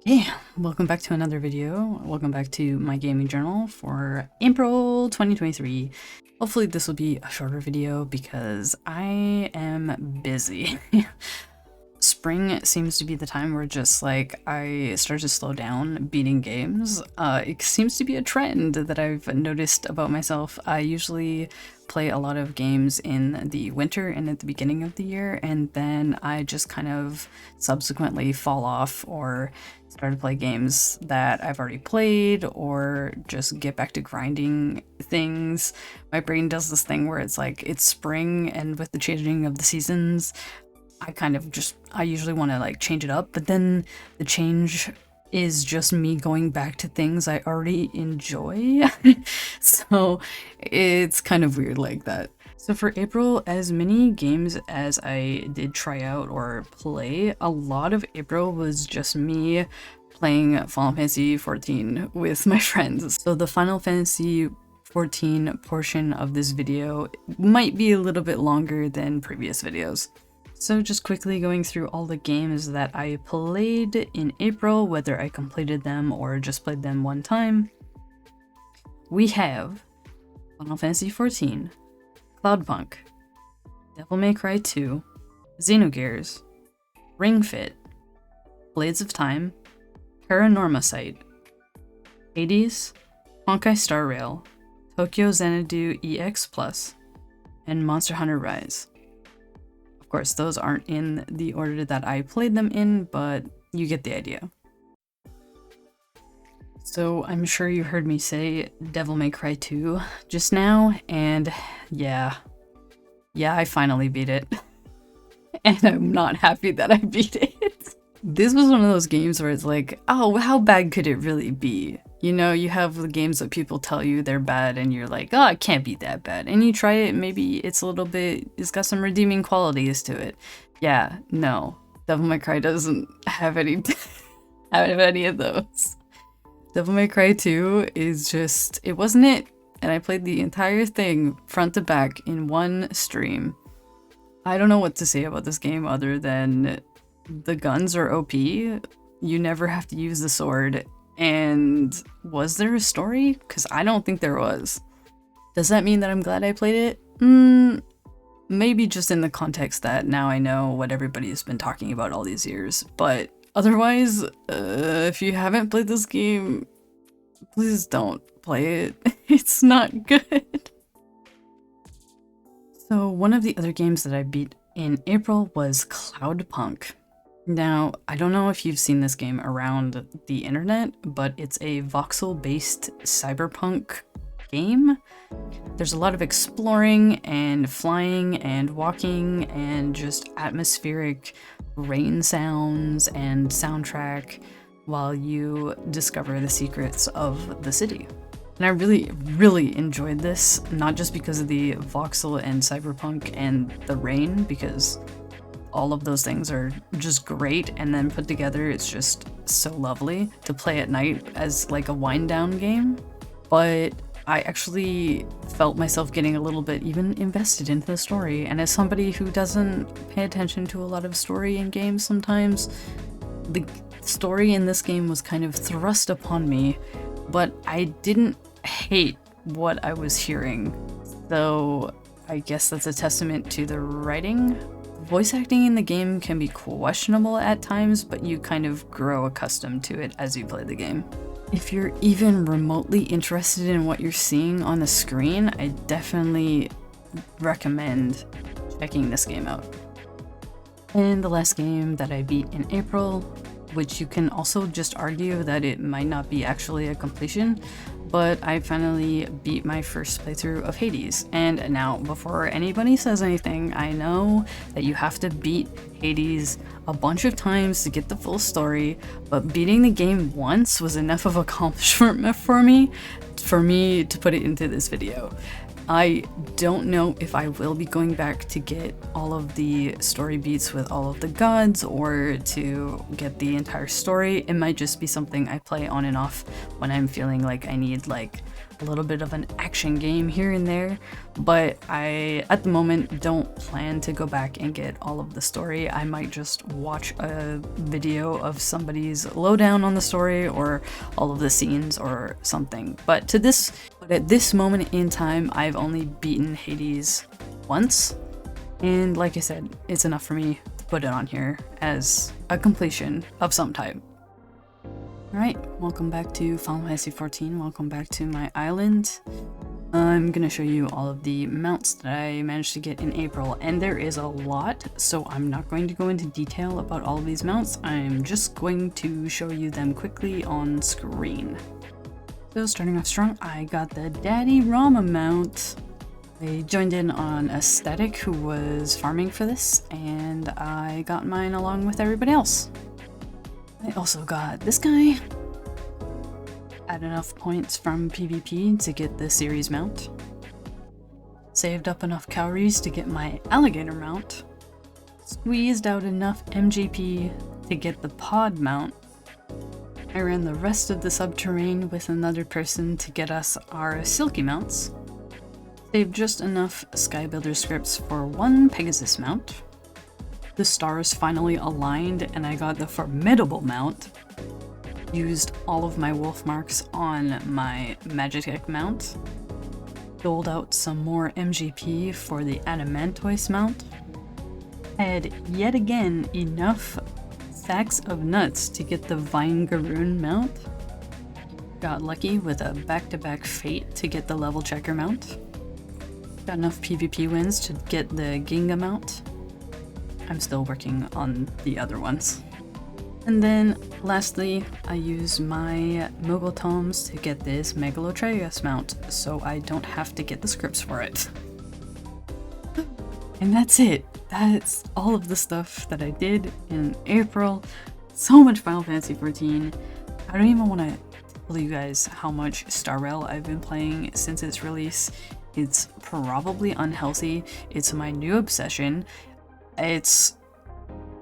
Okay, welcome back to another video. Welcome back to my gaming journal for April 2023. Hopefully this will be a shorter video because I am busy. Spring seems to be the time where just like I start to slow down beating games. It seems to be a trend that I've noticed about myself. I usually play a lot of games in the winter and at the beginning of the year, and then I just kind of subsequently fall off or start to play games that I've already played or just get back to grinding things. My brain does this thing where it's like it's spring, and with the changing of the seasons, I usually want to like change it up, but then the change is just me going back to things I already enjoy. So it's kind of weird like that. So for April, as many games as I did try out or play, a lot of April was just me playing Final Fantasy XIV with my friends. So the Final Fantasy XIV portion of this video might be a little bit longer than previous videos. So just quickly going through all the games that I played in April, whether I completed them or just played them one time. We have Final Fantasy XIV, Cloudpunk, Devil May Cry 2, Xenogears, Ring Fit, Blades of Time, Paranormasight, Hades, Honkai Star Rail, Tokyo Xanadu EX Plus, and Monster Hunter Rise. Of course, those aren't in the order that I played them in, but you get the idea. So I'm sure you heard me say Devil May Cry 2 just now, and yeah, I finally beat it. And I'm not happy that I beat it. This was one of those games where it's like, oh, how bad could it really be? You know, you have the games that people tell you they're bad and you're like, oh, it can't be that bad. And you try it, maybe it's it's got some redeeming qualities to it. Yeah, no. Devil May Cry doesn't have any, have any of those. Devil May Cry 2 is just, it wasn't it. And I played the entire thing front to back in one stream. I don't know what to say about this game other than the guns are OP. You never have to use the sword. And was there a story? Because I don't think there was. Does that mean that I'm glad I played it? Maybe just in the context that now I know what everybody's been talking about all these years. But otherwise, if you haven't played this game, please don't play it. It's not good. So one of the other games that I beat in April was Cloudpunk. Now, I don't know if you've seen this game around the internet, but it's a voxel-based cyberpunk game. There's a lot of exploring and flying and walking and just atmospheric rain sounds and soundtrack while you discover the secrets of the city. And I really enjoyed this, not just because of the voxel and cyberpunk and the rain, because all of those things are just great, and then put together it's just so lovely to play at night as like a wind down game. But I actually felt myself getting a little bit even invested into the story, and as somebody who doesn't pay attention to a lot of story in games sometimes, the story in this game was kind of thrust upon me, but I didn't hate what I was hearing. So I guess that's a testament to the writing. Voice acting in the game can be questionable at times, but you kind of grow accustomed to it as you play the game. If you're even remotely interested in what you're seeing on the screen, I definitely recommend checking this game out. And the last game that I beat in April, which you can also just argue that it might not be actually a completion, but I finally beat my first playthrough of Hades. And now, before anybody says anything, I know that you have to beat Hades a bunch of times to get the full story, but beating the game once was enough of an accomplishment for me to put it into this video. I don't know if I will be going back to get all of the story beats with all of the gods or to get the entire story. It might just be something I play on and off when I'm feeling like I need like a little bit of an action game here and there, but I, at the moment, don't plan to go back and get all of the story. I might just watch a video of somebody's lowdown on the story or all of the scenes or something. But at this moment in time, I've only beaten Hades once, and like I said, it's enough for me to put it on here as a completion of some type. Alright, welcome back to Final Fantasy XIV, welcome back to my island. I'm gonna show you all of the mounts that I managed to get in April, and there is a lot, so I'm not going to go into detail about all of these mounts. I'm just going to show you them quickly on screen. So starting off strong, I got the Daddy Rama mount. I joined in on Aesthetic, who was farming for this, and I got mine along with everybody else. I also got this guy. Had enough points from PvP to get the series mount. Saved up enough calories to get my alligator mount. Squeezed out enough MGP to get the pod mount. I ran the rest of the subterranean with another person to get us our silky mounts. Saved just enough Skybuilder scripts for one Pegasus mount. The stars finally aligned and I got the formidable mount. Used all of my wolf marks on my Magitech mount. Doled out some more MGP for the Adamantoise mount. Had yet again enough sacks of nuts to get the Vine Garoon mount. Got lucky with a back-to-back fate to get the level checker mount. Got enough PvP wins to get the Ginga mount. I'm still working on the other ones. And then lastly, I use my Mogul Tomes to get this Megalotreus mount, so I don't have to get the scripts for it. And that's it. That's all of the stuff that I did in April. So much Final Fantasy XIV. I don't even want to tell you guys how much Star Rail I've been playing since its release. It's probably unhealthy. It's my new obsession. It's,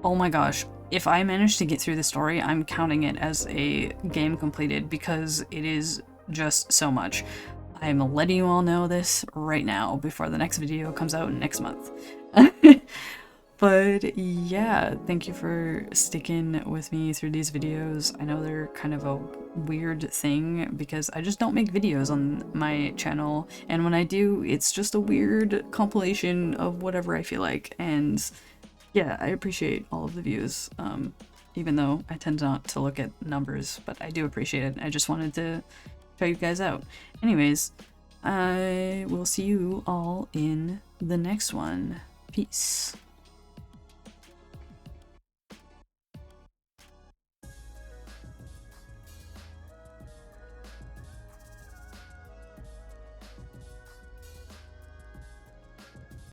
oh my gosh, if I manage to get through the story, I'm counting it as a game completed because it is just so much. I'm letting you all know this right now before the next video comes out next month. But yeah, thank you for sticking with me through these videos. I know they're kind of a weird thing because I just don't make videos on my channel, and when I do, it's just a weird compilation of whatever I feel like, and yeah, I appreciate all of the views, even though I tend not to look at numbers, but I do appreciate it. I just wanted to show you guys out. Anyways, I will see you all in the next one. Peace.